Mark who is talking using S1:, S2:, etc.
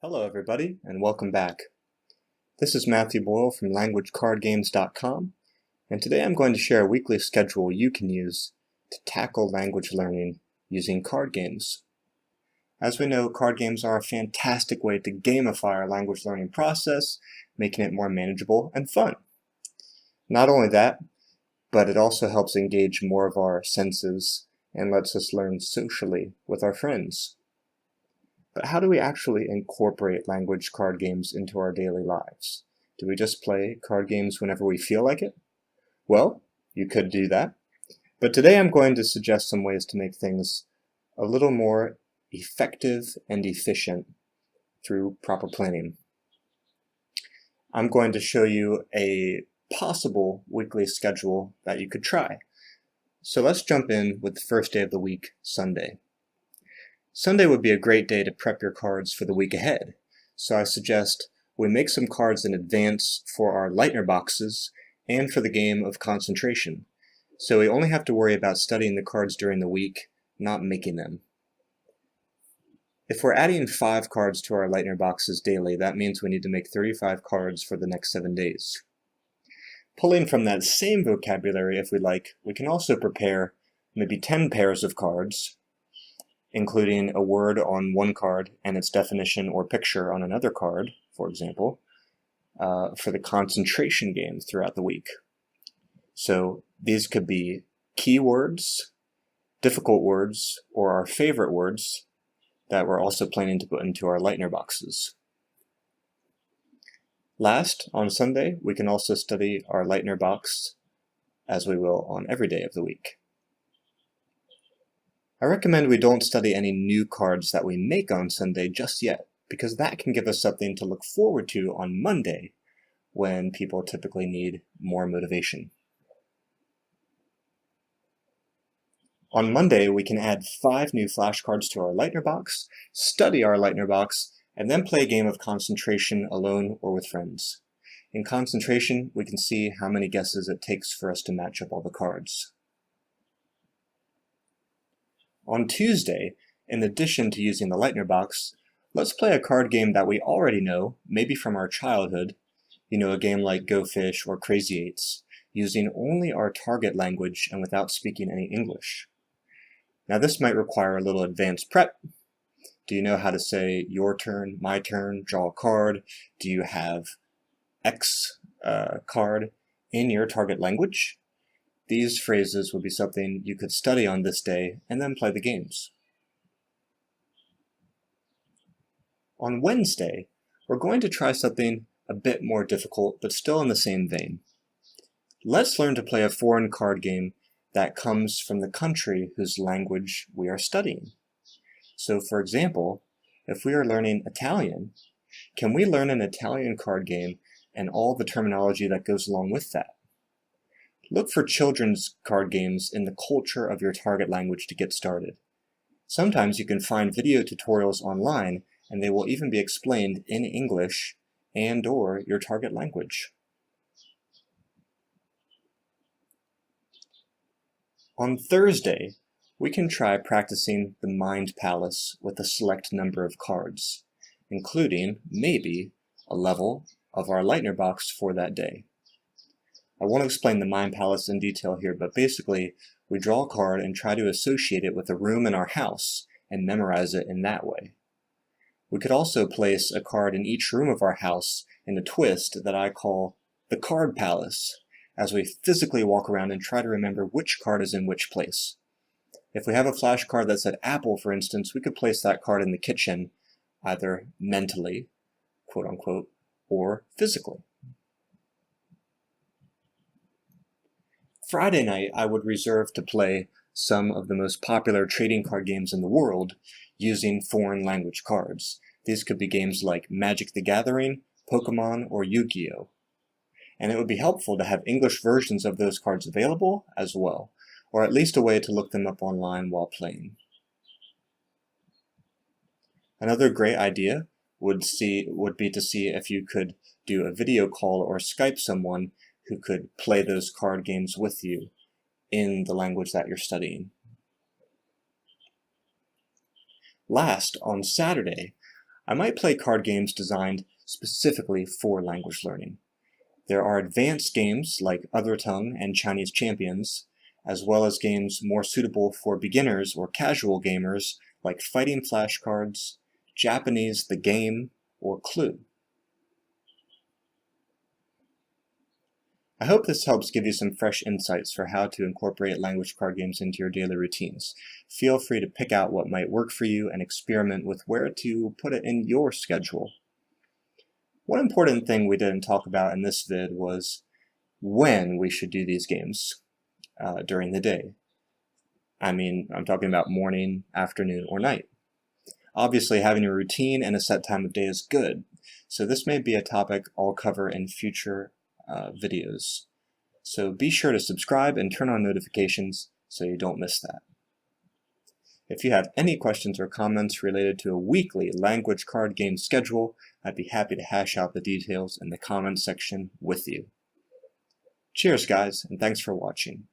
S1: Hello everybody, and welcome back. This is Matthew Boyle from LanguageCardGames.com, and today I'm going to share a weekly schedule you can use to tackle language learning using card games. As we know, card games are a fantastic way to gamify our language learning process, making it more manageable and fun. Not only that, but it also helps engage more of our senses and lets us learn socially with our friends. But how do we actually incorporate language card games into our daily lives? Do we just play card games whenever we feel like it? Well, you could do that. But today I'm going to suggest some ways to make things a little more effective and efficient through proper planning. I'm going to show you a possible weekly schedule that you could try. So let's jump in with the first day of the week, Sunday. Sunday would be a great day to prep your cards for the week ahead, so I suggest we make some cards in advance for our Leitner boxes and for the game of concentration, so we only have to worry about studying the cards during the week, not making them. If we're adding 5 cards to our Leitner boxes daily, that means we need to make 35 cards for the next 7 days. Pulling from that same vocabulary, if we like, we can also prepare maybe 10 pairs of cards, including a word on one card and its definition or picture on another card, for example, for the concentration game throughout the week. So these could be keywords, difficult words, or our favorite words that we're also planning to put into our Leitner boxes. Last, on Sunday, we can also study our Leitner box as we will on every day of the week. I recommend we don't study any new cards that we make on Sunday just yet, because that can give us something to look forward to on Monday, when people typically need more motivation. On Monday, we can add 5 new flashcards to our Leitner box, study our Leitner box, and then play a game of concentration alone or with friends. In concentration, we can see how many guesses it takes for us to match up all the cards. On Tuesday, in addition to using the Leitner box, let's play a card game that we already know, maybe from our childhood, a game like Go Fish or Crazy Eights, using only our target language and without speaking any English. Now this might require a little advanced prep. Do you know how to say your turn, my turn, draw a card? Do you have X card in your target language? These phrases would be something you could study on this day and then play the games. On Wednesday, we're going to try something a bit more difficult, but still in the same vein. Let's learn to play a foreign card game that comes from the country whose language we are studying. So, for example, if we are learning Italian, can we learn an Italian card game and all the terminology that goes along with that? Look for children's card games in the culture of your target language to get started. Sometimes you can find video tutorials online, and they will even be explained in English and/or your target language. On Thursday, we can try practicing the Mind Palace with a select number of cards, including, maybe, a level of our Leitner box for that day. I won't explain the Mind Palace in detail here, but basically, we draw a card and try to associate it with a room in our house and memorize it in that way. We could also place a card in each room of our house in a twist that I call the Card Palace, as we physically walk around and try to remember which card is in which place. If we have a flashcard that said apple, for instance, we could place that card in the kitchen, either mentally, quote unquote, or physically. Friday night, I would reserve to play some of the most popular trading card games in the world using foreign language cards. These could be games like Magic the Gathering, Pokemon, or Yu-Gi-Oh! And it would be helpful to have English versions of those cards available as well, or at least a way to look them up online while playing. Another great idea would be to see if you could do a video call or Skype someone who could play those card games with you in the language that you're studying. Last, on Saturday, I might play card games designed specifically for language learning. There are advanced games like Othertongue and Chinese Champions, as well as games more suitable for beginners or casual gamers like Fighting Flashcards, Japanese the Game, or Clue. I hope this helps give you some fresh insights for how to incorporate language card games into your daily routines. Feel free to pick out what might work for you and experiment with where to put it in your schedule. One important thing we didn't talk about in this vid was when we should do these games during the day. I'm talking about morning, afternoon, or night. Obviously, having a routine and a set time of day is good, so this may be a topic I'll cover in future videos. So be sure to subscribe and turn on notifications so you don't miss that. If you have any questions or comments related to a weekly language card game schedule, I'd be happy to hash out the details in the comments section with you. Cheers, guys, and thanks for watching.